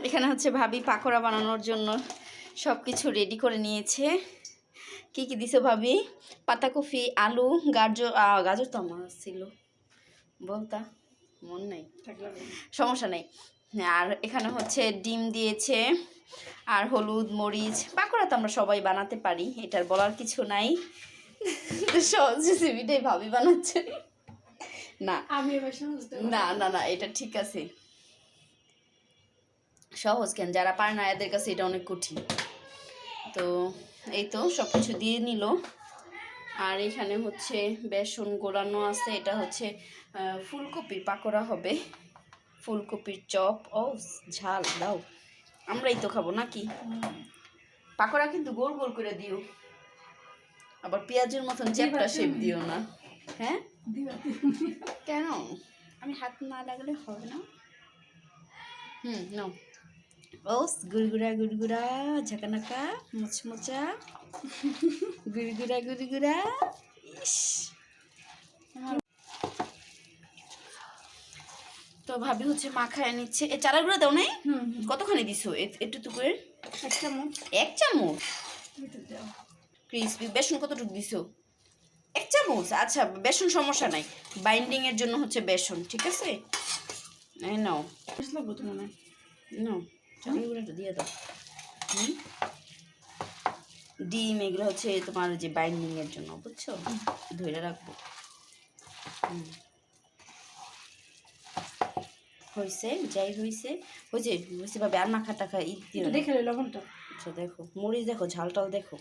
এখানে হচ্ছে ভাবি পাকোড়া বানানোর জন্য সব কিছু রেডি করে নিয়েছে। কি কি দিছো ভাবি? পাতাকপি, আলু, গাজর। গাজর তো আমার ছিল, বলতা মন নাই, সমস্যা নেই। আর এখানে হচ্ছে ডিম দিয়েছে, আর হলুদ, মরিচ। পাকোড়া তো আমরা সবাই বানাতে পারি, এটার বলার কিছু নাই। সহজ রেসিপিটাই ভাবি বানাচ্ছে। না না না না, এটা ঠিক আছে। সহজ কেন, যারা পারে না এদের কাছে এটা অনেক কঠিন। তো এই তো সব কিছু দিয়ে নিল। আর এখানে হচ্ছে বেসন গোলানো আছে। এটা হচ্ছে ফুলকপির পাকোড়া হবে, ফুলকপির চপ। ও ঝাল দাও, আমরাই তো খাবো নাকি। পাকোড়া কিন্তু গোল গোল করে দিও, আবার পেঁয়াজের মতন চ্যাপটা শেপ দিও না। হ্যাঁ কেন? আমি হাত না লাগলে হবে না। নাও। ও গুড়গুড়া গুড়গুড়া, ঝাঁকানাকা, মুচমুচা, গুড়গুড়া গুড়গুড়া। ইস, তো ভাবি হচ্ছে মাখায় নিচ্ছে। এই চালের গুঁড়া দাও নাই? কতখানি দিছো? একটু করে 1 চামচ। 1 চামচ ক্রিসপি। বেসন কতটুকু দিছো? 1 চামচ। আচ্ছা, বেসন সমস্যা নাই, বাইন্ডিং এর জন্য হচ্ছে বেসন, ঠিক আছে। এই নাও, নাও চালের গুঁড়াটা দিয়ে দাও। ডিম এগুলো হচ্ছে তোমার যে বাইন্ডিং এর জন্য, বুঝছো? ধরে রাখবো। হয়েছে, যাই হয়েছে হয়েছে হয়েছে ভাবে। আর মাখা টাখা দেখে লবণটা। আচ্ছা দেখো, মরিচ দেখো, ঝালটাল দেখো।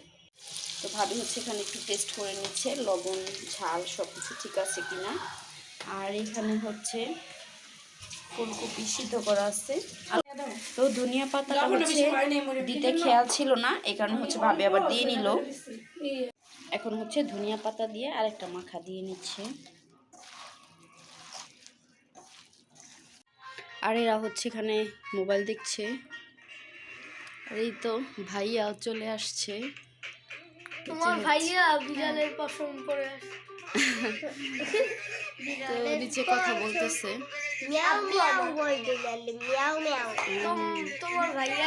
তো ভাবি হচ্ছে এখানে একটু টেস্ট করে নিচ্ছে লবণ ঝাল সব কিছু ঠিক আছে কিনা। আর এখানে হচ্ছে ফুলকপি সিদ্ধ করা আছে। তো ধনিয়া পাতাটা হচ্ছে দিতে খেয়াল ছিল না, এই কারণে হচ্ছে ভাবি আবার দিয়ে নিল। এখন হচ্ছে ধনিয়া পাতা দিয়ে আরেকটা মাখা দিয়ে নিচ্ছে। আর এরা হচ্ছে এখানে মোবাইল দেখছে। আর এই তো ভাইয়া চলে আসছে। তোমার ভাইয়া বিড়ালের পশম পরে আসছে। তো নিচে কথা বলতেছে। মিয়াও মিয়াও বলতে গেলে মিয়াও মিয়াও। তোমার ভাইয়া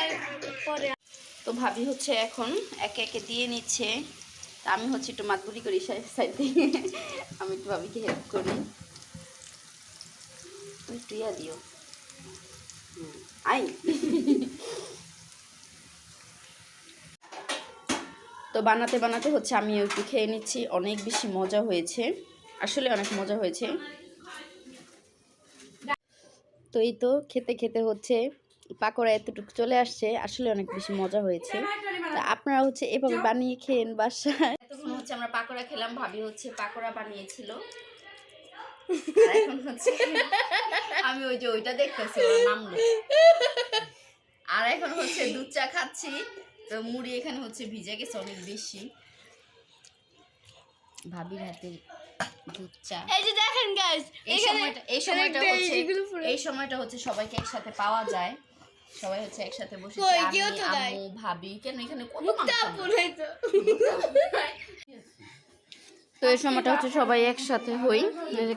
পরে। তো ভাবি হচ্ছে এখন একে একে দিয়ে নিচ্ছে। আমি হচ্ছে একটু মাতবুরি করি সাইড থেকে, আমি একটু ভাবিকে হেল্প করি। একটু ইয়া দিও, আই। তো বানাতে বানাতে হচ্ছে আমি একটু খেয়ে নিচ্ছি। অনেক বেশি মজা হয়েছে, আসলে অনেক মজা হয়েছে। তো এই তো খেতে খেতে হচ্ছে পাকোড়া এতটুকু চলে আসছে, আসলে অনেক বেশি মজা হয়েছে। আপনারা হচ্ছে এভাবে বানিয়ে খেয়েন বাসায়। তখন হচ্ছে আমরা পাকোড়া খেলাম, ভাবি হচ্ছে পাকোড়া বানিয়েছিল। এখন হচ্ছে আমি ওই যে ওইটা দেখতেছি নামলো। আর এখন হচ্ছে দুধ চা খাচ্ছি। তো মুড়ি এখানে হচ্ছে ভিজে গেছে অনেক বেশি। ভাবির হাতের দুধ চা। এই যে দেখেন গাইস, এই সময়টা হচ্ছে সবাইকে একসাথে পাওয়া যায়। সবাই হচ্ছে একসাথে বসে আম্মু ভাবি। কেন এখানে কত মানুষ। তো এই সময়টা হচ্ছে সবাই একসাথে হই।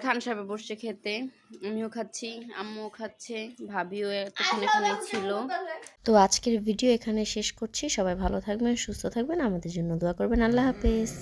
খান সাহেব বসছে খেতে, আমিও খাচ্ছি, আম্মুও খাচ্ছে, ভাবিও এতক্ষণ এখানে ছিল। তো আজকের ভিডিও এখানে শেষ করছি। সবাই ভালো থাকবেন, সুস্থ থাকবেন, আমাদের জন্য দোয়া করবেন। আল্লাহ হাফেজ।